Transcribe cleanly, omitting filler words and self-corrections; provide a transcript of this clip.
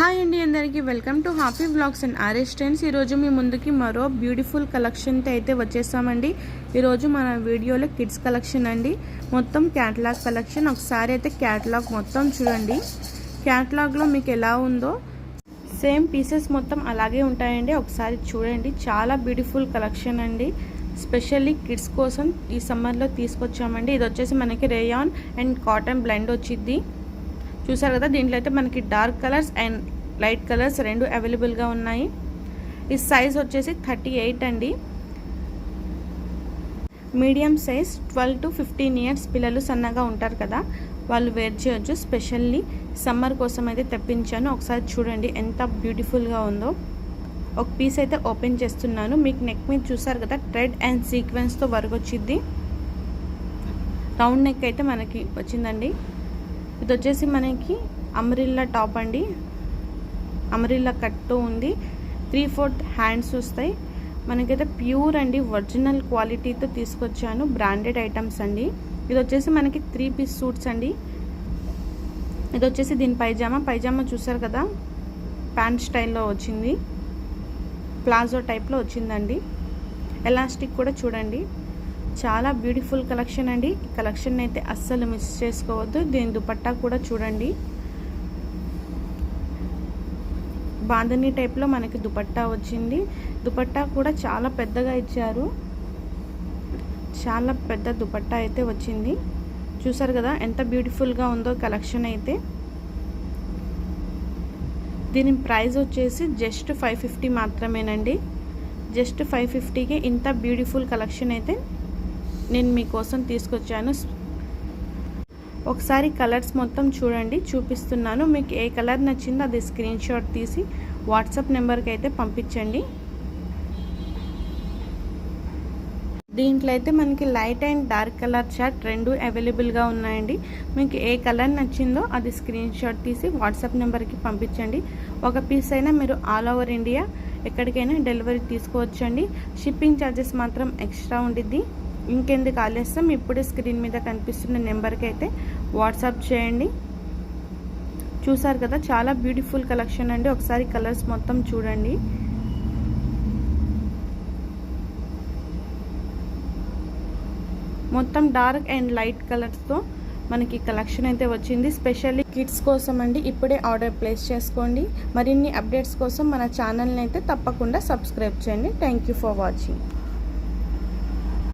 Hi అండి, అందరికీ welcome to happy vlogs and RS trends. ఈరోజు మీ ముందుకి మరో బ్యూటిఫుల్ కలెక్షన్తో అయితే వచ్చేసామండి. ఈరోజు మన వీడియోలో కిడ్స్ కలెక్షన్ అండి, మొత్తం క్యాటలాగ్ కలెక్షన్. ఒకసారి అయితే క్యాటలాగ్ మొత్తం చూడండి. క్యాటలాగ్లో మీకు ఎలా ఉందో సేమ్ పీసెస్ మొత్తం అలాగే ఉంటాయండి. ఒకసారి చూడండి, చాలా బ్యూటిఫుల్ కలెక్షన్ అండి. స్పెషల్లీ కిడ్స్ కోసం ఈ సమ్మర్లో తీసుకొచ్చామండి. ఇది వచ్చేసి మనకి రేయాన్ అండ్ కాటన్ బ్లెండ్ వచ్చింది. చూసారు కదా, దీంట్లో అయితే మనకి dark colours and light colours రెండు అవైలబుల్గా ఉన్నాయి. ఈ సైజ్ వచ్చేసి 38 అండి. మీడియం సైజ్ 12 to 15 ఇయర్స్ పిల్లలు సన్నగా ఉంటారు కదా, వాళ్ళు వేర్ చేయొచ్చు. స్పెషల్లీ సమ్మర్ కోసం అయితే తెప్పించాను. ఒకసారి చూడండి ఎంత బ్యూటిఫుల్గా ఉందో. ఒక పీస్ అయితే ఓపెన్ చేస్తున్నాను. మీకు నెక్ మీద చూసారు కదా, థ్రెడ్ అండ్ సీక్వెన్స్తో వర్క్ వచ్చింది. రౌండ్ నెక్ అయితే మనకి వచ్చిందండి. ఇది వచ్చేసి మనకి అమ్రిల్లా టాప్ అండి, అమ్రిల్లా కట్టు ఉంది. 3/4 హ్యాండ్స్ వస్తాయి. మనకైతే ప్యూర్ అండి, ఒరిజినల్ క్వాలిటీతో తీసుకొచ్చాను. బ్రాండెడ్ ఐటమ్స్ అండి. ఇది వచ్చేసి మనకి 3 పీస్ సూట్స్ అండి. ఇది వచ్చేసి దీని పైజామా చూసారు కదా, ప్యాంట్ స్టైల్లో వచ్చింది, ప్లాజో టైప్లో వచ్చిందండి. ఎలాస్టిక్ కూడా చూడండి, చాలా బ్యూటిఫుల్ కలెక్షన్ అండి. ఈ కలెక్షన్ అయితే అస్సలు మిస్ చేసుకోవద్దు. దీని దుపట్టా కూడా చూడండి, బాంధనీ టైప్లో మనకి దుపట్టా వచ్చింది. దుపట్టా కూడా చాలా పెద్దగా ఇచ్చారు, చాలా పెద్ద దుపట్టా అయితే వచ్చింది. చూసారు కదా ఎంత బ్యూటిఫుల్గా ఉందో కలెక్షన్ అయితే. దీని ప్రైస్ వచ్చేసి జస్ట్ 550 మాత్రమేనండి. జస్ట్ 550కి ఇంత బ్యూటిఫుల్ కలెక్షన్ అయితే నేను మీకోసం తీసుకొచ్చాను. ఒకసారి కలర్స్ మొత్తం చూడండి, చూపిస్తున్నాను. మీకు ఏ కలర్ నచ్చిందో అది స్క్రీన్ షాట్ తీసి వాట్సాప్ నెంబర్కి అయితే పంపించండి. దీంట్లో అయితే మనకి light and dark colour chart రెండు అవైలబుల్గా ఉన్నాయండి. మీకు ఏ కలర్ నచ్చిందో అది స్క్రీన్ షాట్ తీసి వాట్సాప్ నెంబర్కి పంపించండి. ఒక పీస్ అయినా మీరు ఆల్ ఓవర్ ఇండియా ఎక్కడికైనా డెలివరీ తీసుకోవచ్చండి. షిప్పింగ్ ఛార్జెస్ మాత్రం ఎక్స్ట్రా ఉండిద్ది. ఇంకెందుకు ఆలస్యం, ఇప్పుడే స్క్రీన్ మీద కనిపిస్తున్న నెంబర్కి అయితే వాట్సాప్ చేయండి. చూసారు కదా, చాలా బ్యూటిఫుల్ కలెక్షన్ అండి. ఒకసారి కలర్స్ మొత్తం చూడండి. మొత్తం డార్క్ అండ్ లైట్ కలర్స్తో మనకి కలెక్షన్ అయితే వచ్చింది. స్పెషల్లీ కిడ్స్ కోసం అండి. ఇప్పుడే ఆర్డర్ ప్లేస్ చేసుకోండి. మరిన్ని అప్డేట్స్ కోసం మన ఛానల్ని అయితే తప్పకుండా సబ్స్క్రైబ్ చేయండి. Thank you for watching.